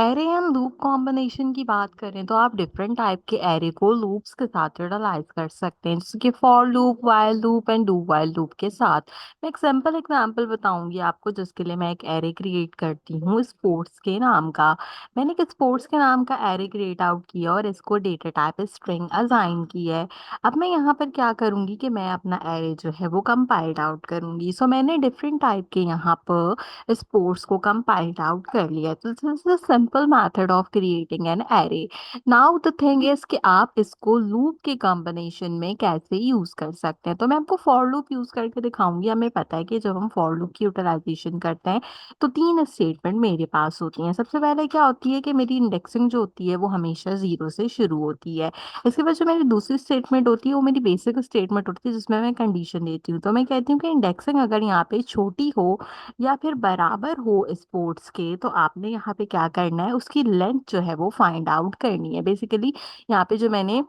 Array and loop combination की बात करें तो आप डिफरेंट टाइप के एरे को लूप्स के साथ यूटिलाइज कर सकते हैं, जैसे कि for loop, while loop and do while loop के साथ। मैं एक सिंपल एग्जांपल बताऊंगी आपको, जिसके लिए मैं एक एरे क्रिएट करती हूँ स्पोर्ट्स के नाम का। मैंने एक स्पोर्ट्स के नाम का एरे क्रिएट आउट किया और इसको डेटा टाइप स्ट्रिंग असाइन की है। अब मैं यहाँ पर क्या करूंगी कि मैं अपना एरे जो है वो कंपाइल्ड आउट करूंगी। सो मैंने डिफरेंट टाइप के यहाँ पर स्पोर्ट्स को compiled आउट कर लिया। तो this is the simple method of creating an array. Now the thing is कि आप इसको लूप के कॉम्बिनेशन में कैसे यूज कर सकते हैं। तो मैं आपको फॉर लूप यूज करके दिखाऊंगी। हमें पता है कि जब हम फॉर लूप की यूटिलाइजेशन करते हैं तो तीन स्टेटमेंट मेरे पास होती हैं। सबसे पहले क्या होती है कि मेरी इंडेक्सिंग जो होती है वो हमेशा जीरो से शुरू होती है। इसके बाद जो मेरी दूसरी स्टेटमेंट होती है वो मेरी बेसिक स्टेटमेंट होती है, जिसमें मैं कंडीशन देती हूँ। तो मैं कहती हूँ कि इंडेक्सिंग अगर यहाँ पे छोटी हो या फिर बराबर हो स्पोर्ट्स के, तो आपने यहाँ पे क्या करना है, उसकी लेंथ जो है वो फाइंड आउट करनी है। बेसिकली यहाँ पे जो मैंने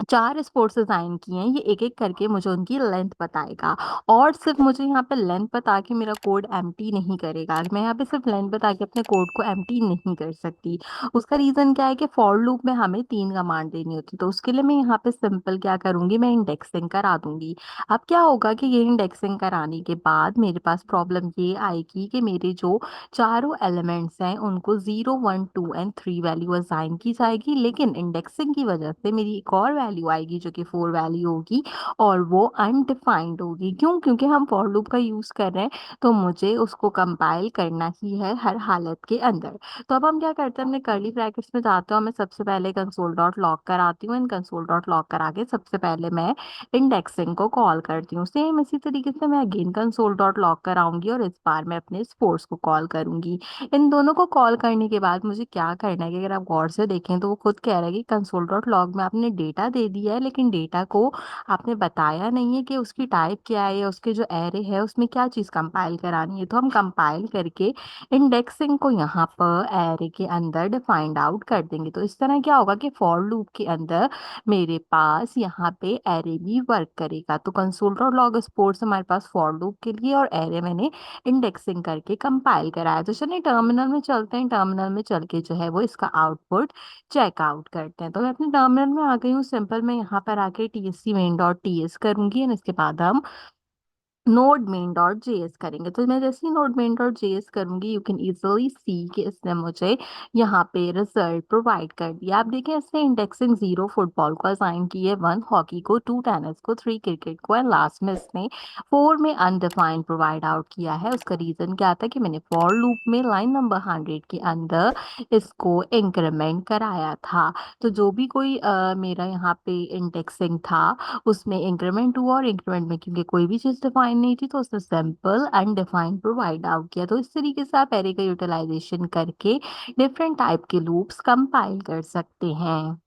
चार स्पोर्ट्स डिजाइन किए हैं, ये एक एक करके मुझे उनकी लेंथ बताएगा। और सिर्फ मुझे यहाँ पे लेंथ बता के मेरा कोड एम्प्टी नहीं करेगा। मैं यहाँ पे सिर्फ लेंथ बता के अपने कोड को एम्प्टी नहीं कर सकती। उसका रीजन क्या है कि फॉर लूप में हमें तीन कमांड देनी होती है। तो उसके लिए मैं यहाँ पे सिंपल क्या करूंगी, मैं इंडेक्सिंग करा दूंगी। अब क्या होगा कि ये इंडेक्सिंग कराने के बाद मेरे पास प्रॉब्लम ये आएगी कि मेरे जो चारों एलिमेंट्स हैं उनको 0, 1, 2 एंड 3 वैल्यू असाइन की जाएगी, लेकिन इंडेक्सिंग की वजह से मेरी एक और वैल्यू आएगी जो कि 4 वैल्यू होगी और वो अनडिफाइंड होगी। क्यों? क्योंकि हम फॉर लूप का यूज कर रहे हैं, तो मुझे उसको कंपाइल करना ही है हर हालत के अंदर। तो अब हम क्या करते हैं, अपने कर्ली ब्रैकेट्स में जाते हैं। मैं सबसे पहले कंसोल डॉट लॉग कराती हूँ। इन कंसोल डॉट लॉग करा के सबसे पहले मैं इंडेक्सिंग को कॉल करती हूँ। सेम इसी तरीके से मैं अगेन कंसोल डॉट लॉग कराऊंगी और इस बार मैं अपने स्पोर्ट्स को कॉल करूंगी। इन दोनों को कॉल करने के बाद मुझे क्या करना है कि अगर आप गौर से देखें तो वो खुद कह रहा है कि कंसोल डॉट लॉग में आपने डेटा दे दिया है, लेकिन डेटा को आपने बताया नहीं है कि उसकी टाइप क्या है या उसके जो एरे है उसमें क्या चीज़ कंपाइल करानी है। तो हम कंपाइल करके इंडेक्सिंग को यहाँ पर एरे के अंदर डिफाइंड आउट कर देंगे। तो इस तरह क्या होगा कि फॉर लूप के अंदर मेरे पास यहाँ पे एरे भी वर्क करेगा। तो कंसोल डॉट लॉग स्पोर्ट्स हमारे पास फॉर लूप के लिए और एरे मैंने इंडेक्सिंग करके कंपाइल कराया। तो चलिए टर्मिनल में चलते हैं। टर्मिनल में चल के जो है वो इसका आउटपुट चेक आउट करते हैं। तो मैं अपने टर्मिनल में आ गई हूँ। सिंपल मैं यहाँ पर आके TSC मेन डॉट टीएस करूंगी और इसके बाद हम नोड मेन डॉट जेएस करेंगे। तो मैं जैसे ही नोड मेन डॉट जेएस करूंगी, यू कैन इजिली सी कि इसने मुझे यहाँ पे रिजल्ट प्रोवाइड कर दिया। आप देखें, इसने इंडेक्सिंग 0 फुटबॉल को असाइन की है, 1 हॉकी को, 2 टेनिस को, 3 क्रिकेट को एंड लास्ट में इसने 4 में अनडिफाइंड प्रोवाइड आउट किया है। उसका रीजन क्या था कि मैंने फॉर लूप में लाइन नंबर 100 के अंदर इसको इंक्रीमेंट कराया था। तो जो भी कोई मेरा यहाँ पे इंडेक्सिंग था उसमें इंक्रीमेंट हुआ, और इंक्रीमेंट में क्योंकि कोई भी चीज़ डिफाइन नहीं थी तो उसने सिंपल अनडिफाइंड प्रोवाइड आउट किया। तो इस तरीके से आप एरे का यूटिलाइजेशन करके डिफरेंट टाइप के लूप्स कंपाइल कर सकते हैं।